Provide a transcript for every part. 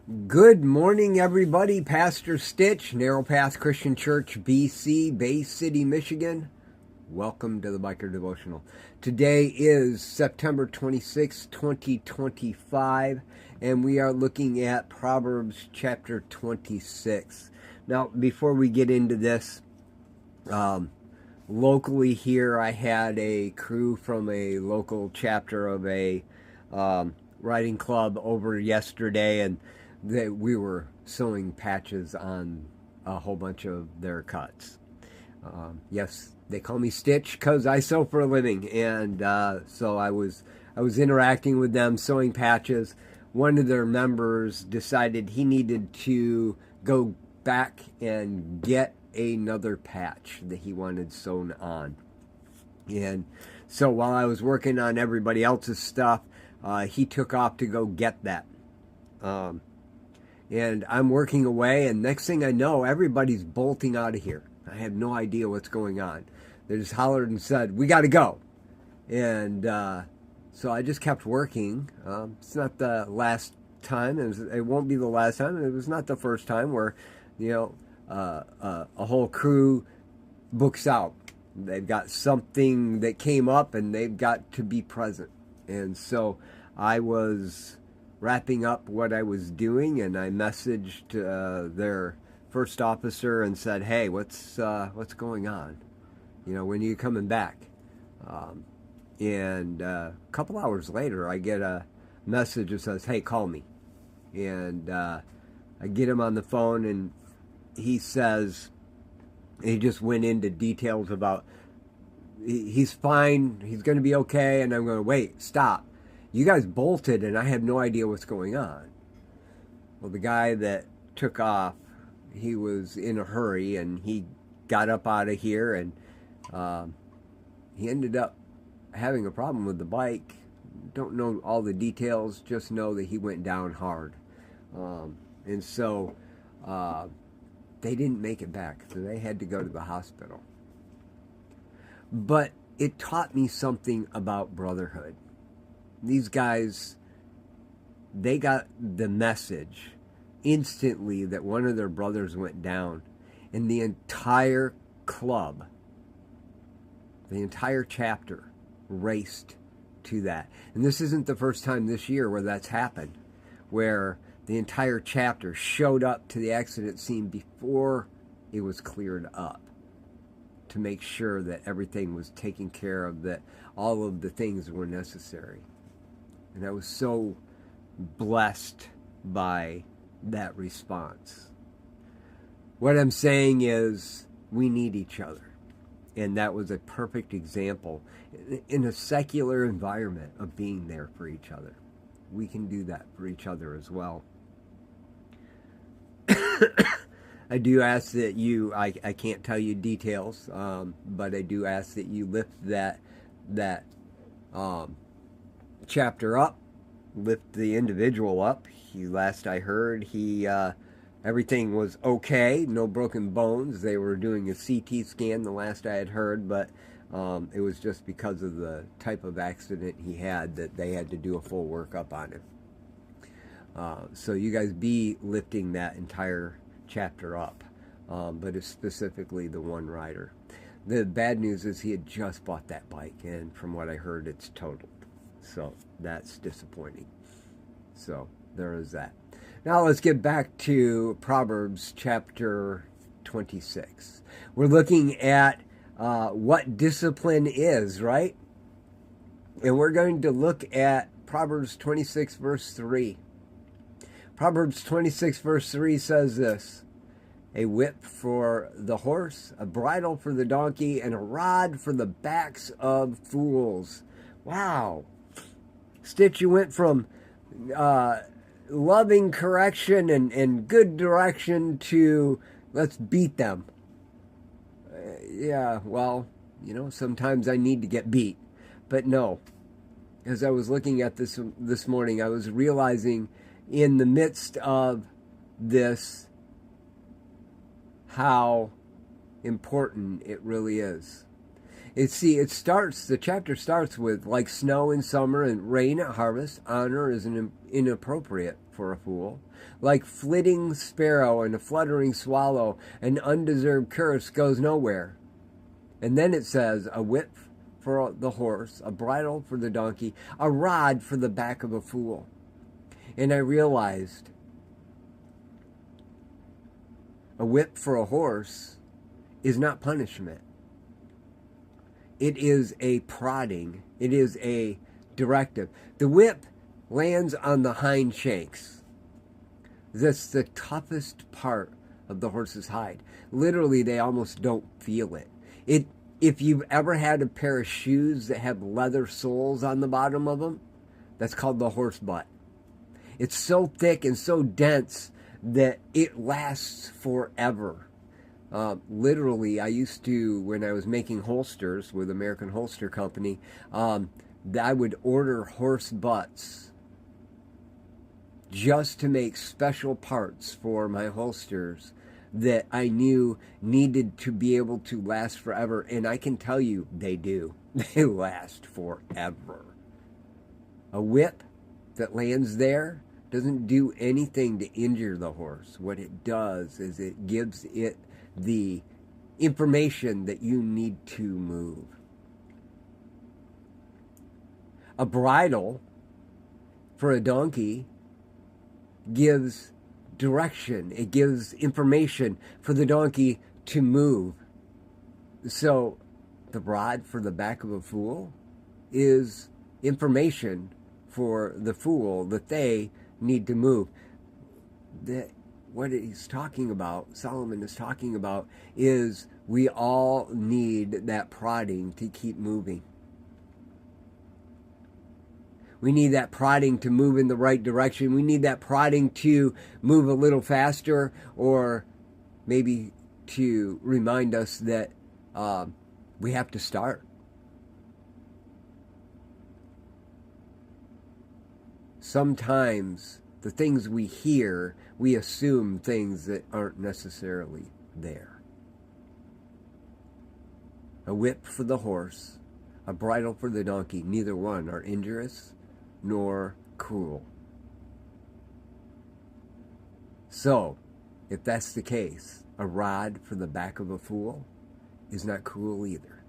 Good morning, everybody. Pastor Stitch, Narrow Path Christian Church, BC, Bay City, Michigan. Welcome to the Biker Devotional. Today is September 26, 2025, and we are looking at Proverbs chapter 26. Now, before we get into this, locally here, I had a crew from a local chapter of a riding club over yesterday, and we were sewing patches on a whole bunch of their cuts. Yes, they call me Stitch because I sew for a living, and so I was interacting with them, sewing patches. One of their members decided he needed to go back and get another patch that he wanted sewn on. And so while I was working on everybody else's stuff, he took off to go get that. And I'm working away, and next thing I know, everybody's bolting out of here. I have no idea what's going on. They just hollered and said, "We got to go." And so I just kept working. It's not the last time. It won't be the last time. It was not the first time where, a whole crew books out. They've got something that came up, and they've got to be present. And so I was wrapping up what I was doing, and I messaged their first officer and said, "Hey, what's going on? When are you coming back?" And a couple hours later, I get a message that says, "Hey, call me." And I get him on the phone, and he says, he just went into details about he's fine, he's going to be okay, and I'm going, "Wait, stop. You guys bolted, and I have no idea what's going on." Well, the guy that took off, he was in a hurry, and he got up out of here, and he ended up having a problem with the bike. Don't know all the details, just know that he went down hard. And so they didn't make it back, so they had to go to the hospital. But it taught me something about brotherhood. These guys, they got the message instantly that one of their brothers went down, and the entire club, the entire chapter raced to that. And this isn't the first time this year where that's happened, where the entire chapter showed up to the accident scene before it was cleared up to make sure that everything was taken care of, that all of the things were necessary. And I was so blessed by that response. What I'm saying is we need each other. And that was a perfect example in a secular environment of being there for each other. We can do that for each other as well. I do ask that I can't tell you details, but I do ask that you lift that chapter up, lift the individual up. Last I heard, everything was okay, no broken bones. They were doing a CT scan the last I had heard, but it was just because of the type of accident he had that they had to do a full workup on him. So you guys be lifting that entire chapter up, but it's specifically the one rider. The bad news is he had just bought that bike, and from what I heard, it's totaled. So that's disappointing. So there is that. Now let's get back to Proverbs chapter 26. We're looking at what discipline is, right? And we're going to look at Proverbs 26 verse 3. Proverbs 26 verse 3 says this: "A whip for the horse, a bridle for the donkey, and a rod for the backs of fools." Wow. Stitch, you went from loving correction and good direction to let's beat them. Yeah, well, sometimes I need to get beat. But no, as I was looking at this morning, I was realizing in the midst of this how important it really is. The chapter starts with, like snow in summer and rain at harvest, honor is inappropriate for a fool. Like flitting sparrow and a fluttering swallow, an undeserved curse goes nowhere. And then it says, a whip for the horse, a bridle for the donkey, a rod for the back of a fool. And I realized, a whip for a horse is not punishment. It is a prodding. It is a directive. The whip lands on the hind shanks. That's the toughest part of the horse's hide. Literally, they almost don't feel it. If you've ever had a pair of shoes that have leather soles on the bottom of them, that's called the horse butt. It's so thick and so dense that it lasts forever. Literally, I used to, when I was making holsters with American Holster Company, I would order horse butts just to make special parts for my holsters that I knew needed to be able to last forever. And I can tell you, they do. They last forever. A whip that lands there doesn't do anything to injure the horse. What it does is it gives it the information that you need to move. A bridle for a donkey gives direction. It gives information for the donkey to move. So the rod for the back of a fool is information for the fool that they need to move. What he's talking about, Solomon is talking about, is we all need that prodding to keep moving. We need that prodding to move in the right direction. We need that prodding to move a little faster, or maybe to remind us that we have to start. Sometimes the things we hear, we assume things that aren't necessarily there. A whip for the horse, a bridle for the donkey, neither one are injurious nor cruel. So, if that's the case, a rod for the back of a fool is not cruel either.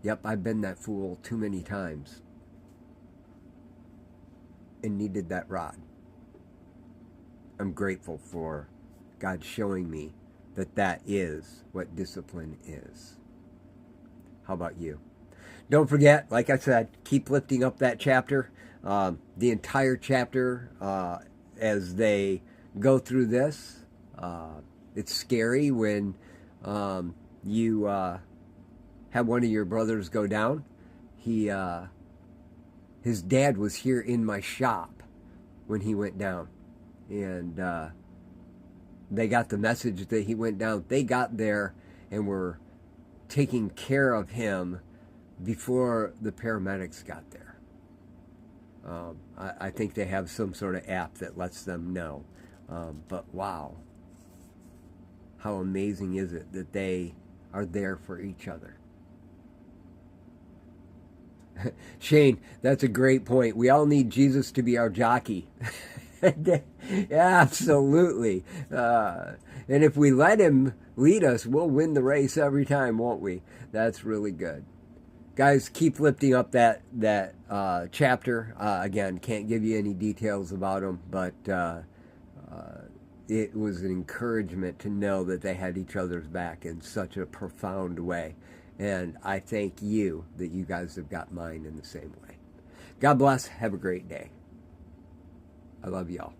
Yep, I've been that fool too many times and needed that rod. I'm grateful for God showing me that that is what discipline is. How about you? Don't forget, like I said, keep lifting up that chapter. The entire chapter, as they go through this, it's scary when you have one of your brothers go down. His dad was here in my shop when he went down. And they got the message that he went down. They got there and were taking care of him before the paramedics got there. I think they have some sort of app that lets them know. But wow, how amazing is it that they are there for each other. Shane, that's a great point. We all need Jesus to be our jockey. Absolutely. And if we let him lead us, we'll win the race every time, won't we? That's really good. Guys, keep lifting up that chapter. Again, can't give you any details about them, but it was an encouragement to know that they had each other's back in such a profound way. And I thank you that you guys have got mine in the same way. God bless. Have a great day. I love y'all.